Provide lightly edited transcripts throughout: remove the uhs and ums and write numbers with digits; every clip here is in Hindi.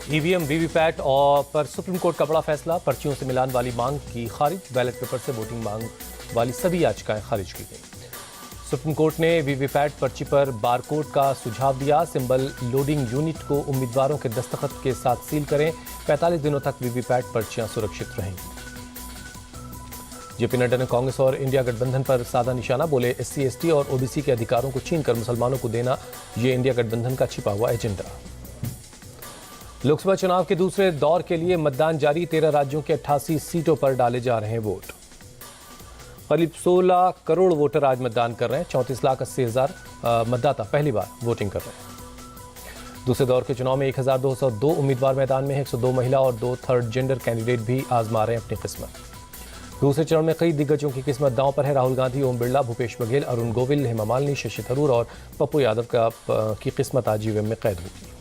ईवीएम वीवीपैट और पर सुप्रीम कोर्ट का बड़ा फैसला। पर्चियों से मिलान वाली मांग की खारिज। बैलेट पेपर से वोटिंग मांग वाली सभी याचिकाएं खारिज की गई। सुप्रीम कोर्ट ने वीवीपैट पर्ची पर बारकोड का सुझाव दिया। सिंबल लोडिंग यूनिट को उम्मीदवारों के दस्तखत के साथ सील करें। 45 दिनों तक वीवीपैट पर्चियां सुरक्षित रहेंगी। जेपी नड्डा ने कांग्रेस और इंडिया गठबंधन पर साधा निशाना। बोले, एससी एसटी और ओबीसी के अधिकारों को छीनकर मुसलमानों को देना ये इंडिया गठबंधन का छिपा हुआ एजेंडा। लोकसभा चुनाव के दूसरे दौर के लिए मतदान जारी। 13 राज्यों के 88 सीटों पर डाले जा रहे हैं वोट। करीब 16 करोड़ वोटर आज मतदान कर रहे हैं। 34,80,000 मतदाता पहली बार वोटिंग कर रहे हैं। दूसरे दौर के चुनाव में 1202 उम्मीदवार मैदान में हैं। 102 महिला और 2 थर्ड जेंडर कैंडिडेट भी आजमा रहे हैं अपनी किस्मत। दूसरे चरण में कई दिग्गजों की किस्मत दांव पर है। राहुल गांधी, ओम बिरला, भूपेश बघेल, अरुण गोविल, हेमा मालिनी, शशि थरूर और पप्पू यादव की किस्मत आज ईवीएम में कैद होगी।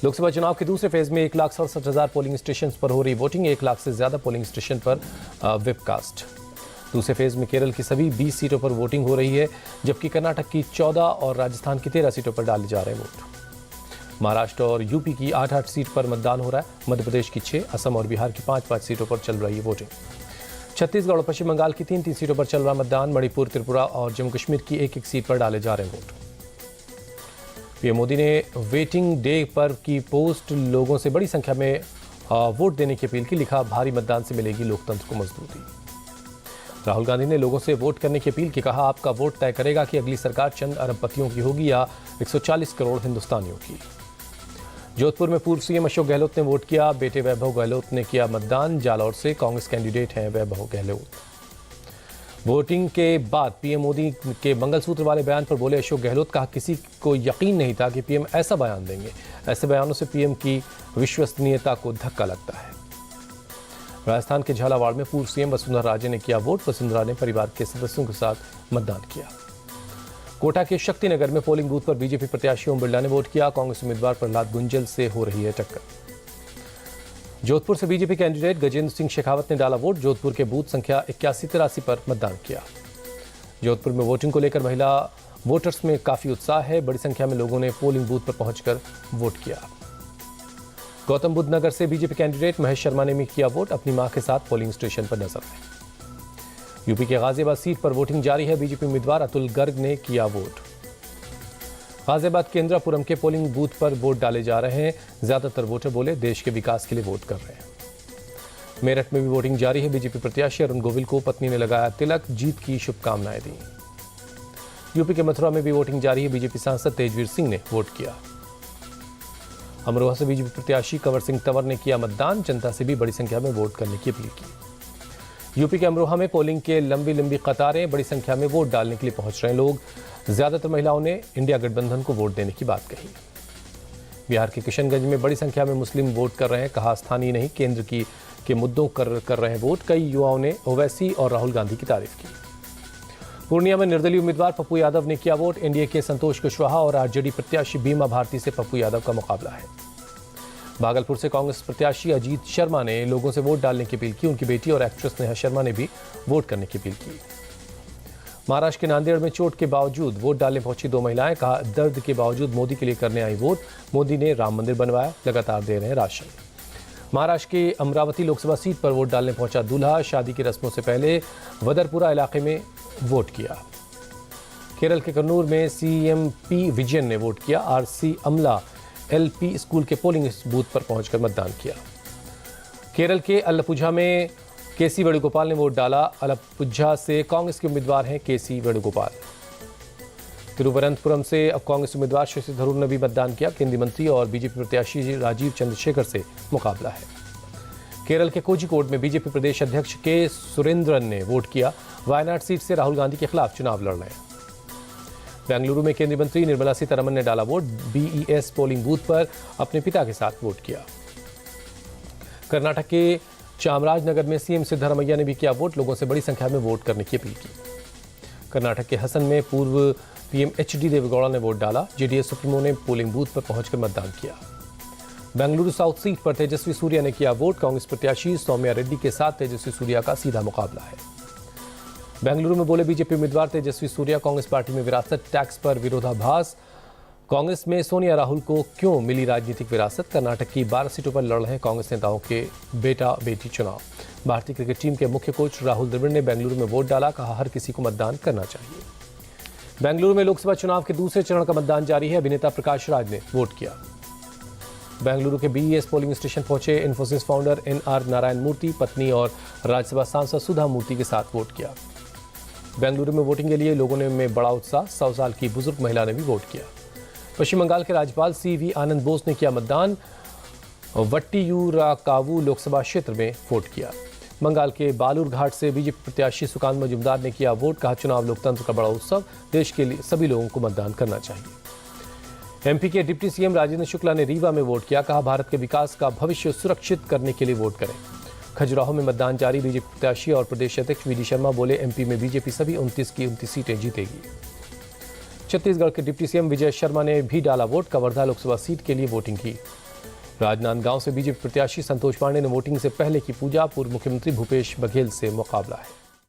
लोकसभा चुनाव के दूसरे फेज में 1,67,000 पोलिंग स्टेशन पर हो रही वोटिंग। 1 लाख से ज्यादा पोलिंग स्टेशन पर वेबकास्ट। दूसरे फेज में केरल की सभी 20 सीटों पर वोटिंग हो रही है, जबकि कर्नाटक की 14 और राजस्थान की 13 सीटों पर डाले जा रहे हैं वोट। महाराष्ट्र और यूपी की 8-8 सीट पर मतदान हो रहा है। मध्य प्रदेश की 6, असम और बिहार की 5-5 सीटों पर चल रही है वोटिंग। छत्तीसगढ़ और पश्चिम बंगाल की 3-3 सीटों पर चल रहा मतदान। मणिपुर, त्रिपुरा और जम्मू कश्मीर की 1-1 सीट पर डाले जा रहे हैं वोट। पीएम मोदी ने वेटिंग डे पर की पोस्ट लोगों से बड़ी संख्या में वोट देने की अपील की। लिखा, भारी मतदान से मिलेगी लोकतंत्र को मजबूती। राहुल गांधी ने लोगों से वोट करने की अपील की। कहा, आपका वोट तय करेगा कि अगली सरकार चंद अरबपतियों की होगी या 140 करोड़ हिंदुस्तानियों की। जोधपुर में पूर्व सीएम अशोक गहलोत ने वोट किया। बेटे वैभव गहलोत ने किया मतदान। जालौर से कांग्रेस कैंडिडेट हैं वैभव गहलोत। वोटिंग के बाद पीएम मोदी के मंगलसूत्र वाले बयान पर बोले अशोक गहलोत। कहा, किसी को यकीन नहीं था कि पीएम ऐसा बयान देंगे। ऐसे बयानों से पीएम की विश्वसनीयता को धक्का लगता है। राजस्थान के झालावाड़ में पूर्व सीएम वसुंधरा राजे ने किया वोट। वसुंधरा ने परिवार के सदस्यों के साथ मतदान किया। कोटा के शक्तिनगर में पोलिंग बूथ पर बीजेपी प्रत्याशी ओम बिरला ने वोट किया। कांग्रेस उम्मीदवार प्रहलाद गुंजल से हो रही है टक्कर। जोधपुर से बीजेपी कैंडिडेट गजेंद्र सिंह शेखावत ने डाला वोट। जोधपुर के बूथ संख्या 81-83 पर मतदान किया। जोधपुर में वोटिंग को लेकर महिला वोटर्स में काफी उत्साह है। बड़ी संख्या में लोगों ने पोलिंग बूथ पर पहुंचकर वोट किया। गौतम बुद्ध नगर से बीजेपी कैंडिडेट महेश शर्मा ने भी किया वोट। अपनी मां के साथ पोलिंग स्टेशन पर नजर आए। यूपी के गाजियाबाद सीट पर वोटिंग जारी है। बीजेपी उम्मीदवार अतुल गर्ग ने किया वोट। गाजियाबाद के इंदिरापुरम के पोलिंग बूथ पर वोट डाले जा रहे हैं। ज्यादातर वोटर बोले, देश के विकास के लिए वोट कर रहे हैं। मेरठ में भी वोटिंग जारी है। बीजेपी प्रत्याशी अरुण गोविल को पत्नी ने लगाया तिलक। जीत की शुभकामनाएं दी। यूपी के मथुरा में भी वोटिंग जारी है। बीजेपी सांसद तेजवीर सिंह ने वोट किया। अमरोहा से बीजेपी प्रत्याशी कंवर सिंह तंवर ने किया मतदान। जनता से भी बड़ी संख्या में वोट करने की अपील की। यूपी के अमरोहा में पोलिंग के लंबी कतारें। बड़ी संख्या में वोट डालने के लिए पहुंच रहे लोग। ज्यादातर महिलाओं ने इंडिया गठबंधन को वोट देने की बात कही। बिहार के किशनगंज में बड़ी संख्या में मुस्लिम वोट कर रहे हैं। कहा, स्थानीय नहीं केंद्र के मुद्दों कर रहे हैं वोट। कई युवाओं ने ओवैसी और राहुल गांधी की तारीफ की। पूर्णिया में निर्दलीय उम्मीदवार पप्पू यादव ने किया वोट। एनडीए के संतोष कुशवाहा और आरजेडी प्रत्याशी बीमा भारती से पप्पू यादव का मुकाबला है। भागलपुर से कांग्रेस प्रत्याशी अजीत शर्मा ने लोगों से वोट डालने की अपील की। उनकी बेटी और एक्ट्रेस नेहा शर्मा ने भी वोट करने की अपील की। महाराष्ट्र के नांदेड़ में चोट के बावजूद वोट डालने पहुंची 2 महिलाएं। कहा, दर्द के बावजूद मोदी के लिए करने आई वोट। मोदी ने राम मंदिर बनवाया, लगातार दे रहे हैं राशन। महाराष्ट्र के अमरावती लोकसभा सीट पर वोट डालने पहुंचा दूल्हा। शादी की रस्मों से पहले वदरपुरा इलाके में वोट किया। केरल के कन्नूर में सीएमपी विजयन ने वोट किया। आरसी अमला एलपी स्कूल के पोलिंग बूथ पर पहुंचकर मतदान किया। केरल के अल्लपुझा में केसी वेणुगोपाल ने वोट डाला। अल्लपुझा से कांग्रेस के उम्मीदवार हैं केसी वेणुगोपाल। तिरुवनंतपुरम से अब कांग्रेस उम्मीदवार शशि थरूर ने भी मतदान किया। केंद्रीय मंत्री और बीजेपी प्रत्याशी राजीव चंद्रशेखर से मुकाबला है। केरल के कोझिकोड में बीजेपी प्रदेश अध्यक्ष के सुरेंद्रन ने वोट किया। वायनाड सीट से राहुल गांधी के खिलाफ चुनाव लड़ रहे हैं। बेंगलुरु में केंद्रीय मंत्री निर्मला सीतारमण ने डाला वोट। बीईएस पोलिंग बूथ पर अपने पिता के साथ वोट किया। कर्नाटक के चामराजनगर में सीएम सिद्धरामैया ने भी किया वोट। लोगों से बड़ी संख्या में वोट करने की अपील की। कर्नाटक के हसन में पूर्व पीएम एचडी देवेगौड़ा ने वोट डाला। जेडीएस सुप्रीमो ने पोलिंग बूथ पर पहुंचकर मतदान किया। बेंगलुरु साउथ सीट पर तेजस्वी सूर्या ने किया वोट। कांग्रेस प्रत्याशी सौम्या रेड्डी के साथ तेजस्वी सूर्या का सीधा मुकाबला है। बेंगलुरु में बोले बीजेपी उम्मीदवार तेजस्वी सूर्या। कांग्रेस पार्टी में विरासत टैक्स पर विरोधाभास। कांग्रेस में सोनिया राहुल को क्यों मिली राजनीतिक विरासत? कर्नाटक की 12 सीटों पर लड़ रहे कांग्रेस नेताओं के बेटा बेटी चुनाव। भारतीय क्रिकेट टीम के मुख्य कोच राहुल द्रविड़ ने बेंगलुरु में वोट डाला, कहा हर किसी को मतदान करना चाहिए। बेंगलुरु में लोकसभा चुनाव के दूसरे चरण का मतदान जारी है। अभिनेता प्रकाश राज ने वोट किया। बेंगलुरु के बीईएस पोलिंग स्टेशन पहुंचे इन्फोसिस फाउंडर एनआर नारायण मूर्ति पत्नी और राज्यसभा सांसद सुधा मूर्ति के साथ वोट किया। बेंगलुरु में वोटिंग के लिए लोगों में बड़ा उत्साह। 100 साल की बुजुर्ग महिला ने भी वोट किया। पश्चिम बंगाल के राज्यपाल सीवी आनंद बोस ने किया मतदान। वट्टियूराकावु लोकसभा क्षेत्र में वोट किया। बंगाल के बालूरघाट से बीजेपी प्रत्याशी सुकांत मजूमदार ने किया वोट, कहा चुनाव लोकतंत्र का बड़ा उत्सव, देश के लिए सभी लोगों को मतदान करना चाहिए। एमपी के डिप्टी सीएम राजेंद्र शुक्ला ने रीवा में वोट किया, कहा भारत के विकास का भविष्य सुरक्षित करने के लिए वोट करें। खजुराहो में मतदान जारी। बीजेपी प्रत्याशी और प्रदेश अध्यक्ष वीडी शर्मा बोले एमपी में बीजेपी सभी 29 की 29 सीटें जीतेगी। छत्तीसगढ़ के डिप्टी सीएम विजय शर्मा ने भी डाला वोट, कवर्धा लोकसभा सीट के लिए वोटिंग की। राजनांदगांव से बीजेपी प्रत्याशी संतोष पांडे ने वोटिंग से पहले की पूजा। पूर्व मुख्यमंत्री भूपेश बघेल से मुकाबला है।